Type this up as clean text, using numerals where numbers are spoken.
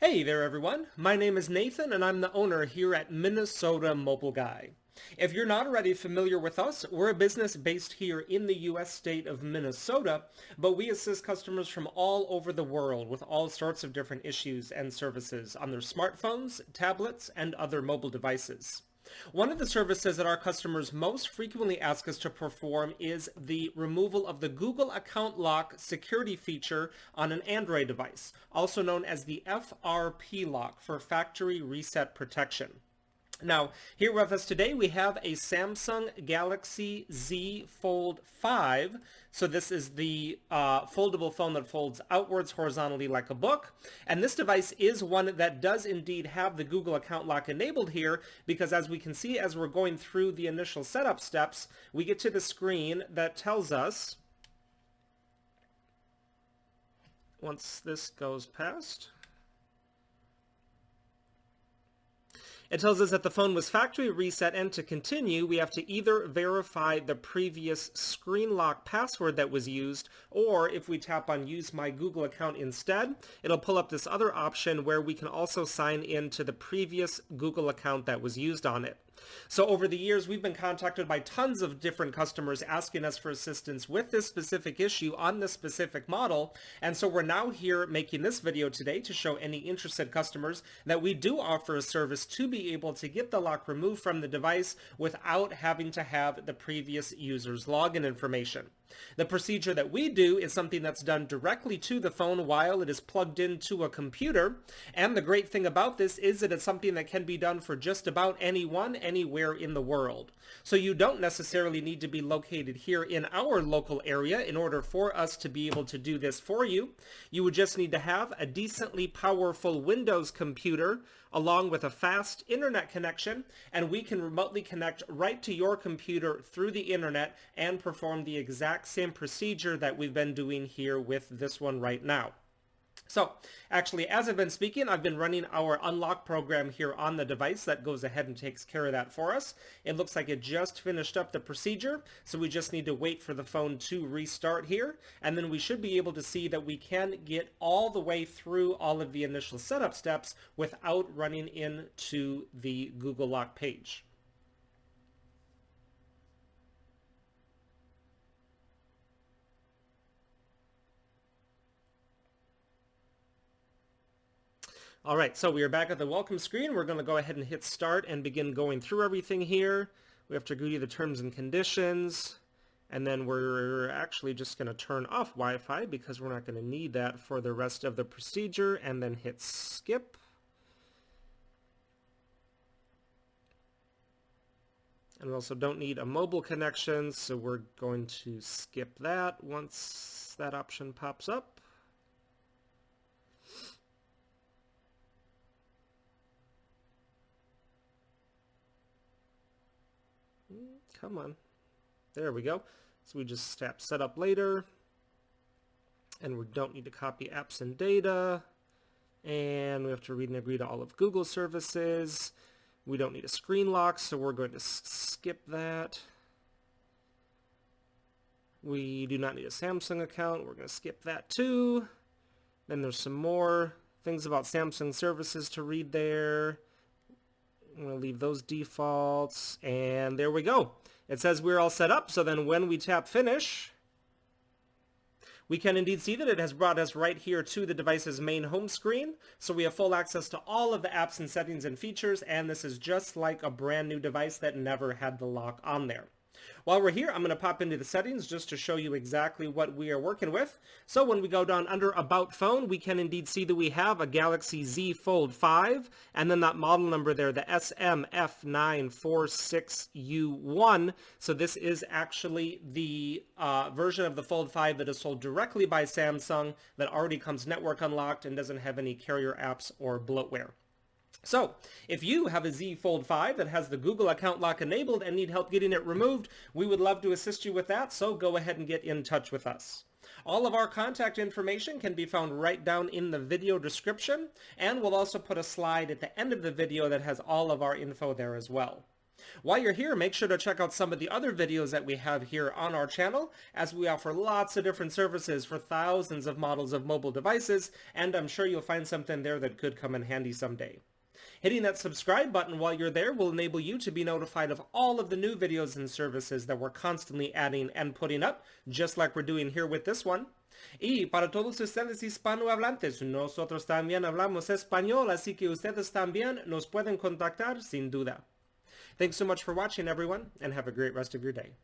Hey there everyone, my name is Nathan and I'm the owner here at Minnesota Mobile Guy. If you're not already familiar with us, we're a business based here in the US state of Minnesota, but we assist customers from all over the world with all sorts of different issues and services on their smartphones, tablets, and other mobile devices. One of the services that our customers most frequently ask us to perform is the removal of the Google Account Lock security feature on an Android device, also known as the FRP lock for factory reset protection. Now, here with us today, we have a Samsung Galaxy Z Fold 5. So this is the foldable phone that folds outwards horizontally like a book. And this device is one that does indeed have the Google account lock enabled here, because as we can see, as we're going through the initial setup steps, we get to the screen that tells us, once this goes past, it tells us that the phone was factory reset, and to continue, we have to either verify the previous screen lock password that was used, or if we tap on Use My Google Account instead, it'll pull up this other option where we can also sign in to the previous Google account that was used on it. So over the years, we've been contacted by tons of different customers asking us for assistance with this specific issue on this specific model. And so we're now here making this video today to show any interested customers that we do offer a service to be able to get the lock removed from the device without having to have the previous user's login information. The procedure that we do is something that's done directly to the phone while it is plugged into a computer. And the great thing about this is that it's something that can be done for just about anyone, anywhere in the world. So you don't necessarily need to be located here in our local area in order for us to be able to do this for you. You would just need to have a decently powerful Windows computer along with a fast internet connection, and we can remotely connect right to your computer through the internet and perform the exact same procedure that we've been doing here with this one right now. So actually, as I've been speaking, I've been running our unlock program here on the device that goes ahead and takes care of that for us. It looks like it just finished up the procedure, so we just need to wait for the phone to restart here, and then we should be able to see that we can get all the way through all of the initial setup steps without running into the Google Lock page. All right, so we are back at the welcome screen. We're going to go ahead and hit start and begin going through everything here. We have to agree to the terms and conditions, and then we're actually just going to turn off Wi-Fi because we're not going to need that for the rest of the procedure, and then hit skip. And we also don't need a mobile connection, so we're going to skip that once that option pops up. Come on. There we go. So we just tap set up later, and we don't need to copy apps and data, and we have to read and agree to all of Google services. We don't need a screen lock, so we're going to skip that. We do not need a Samsung account. We're going to skip that too. Then there's some more things about Samsung services to read there. I'm going to leave those defaults, and there we go. It says we're all set up, so then when we tap finish, we can indeed see that it has brought us right here to the device's main home screen. So we have full access to all of the apps and settings and features, and this is just like a brand new device that never had the lock on there. While we're here, I'm going to pop into the settings just to show you exactly what we are working with. So when we go down under About Phone, we can indeed see that we have a Galaxy Z Fold 5, and then that model number there, the SM-F946U1. So this is actually the version of the Fold 5 that is sold directly by Samsung that already comes network unlocked and doesn't have any carrier apps or bloatware. So, if you have a Z Fold 5 that has the Google account lock enabled and need help getting it removed, we would love to assist you with that, so go ahead and get in touch with us. All of our contact information can be found right down in the video description, and we'll also put a slide at the end of the video that has all of our info there as well. While you're here, make sure to check out some of the other videos that we have here on our channel, as we offer lots of different services for thousands of models of mobile devices, and I'm sure you'll find something there that could come in handy someday. Hitting that subscribe button while you're there will enable you to be notified of all of the new videos and services that we're constantly adding and putting up, just like we're doing here with this one. Y para todos ustedes hispanohablantes, nosotros también hablamos español, así que ustedes también nos pueden contactar sin duda. Thanks so much for watching, everyone, and have a great rest of your day.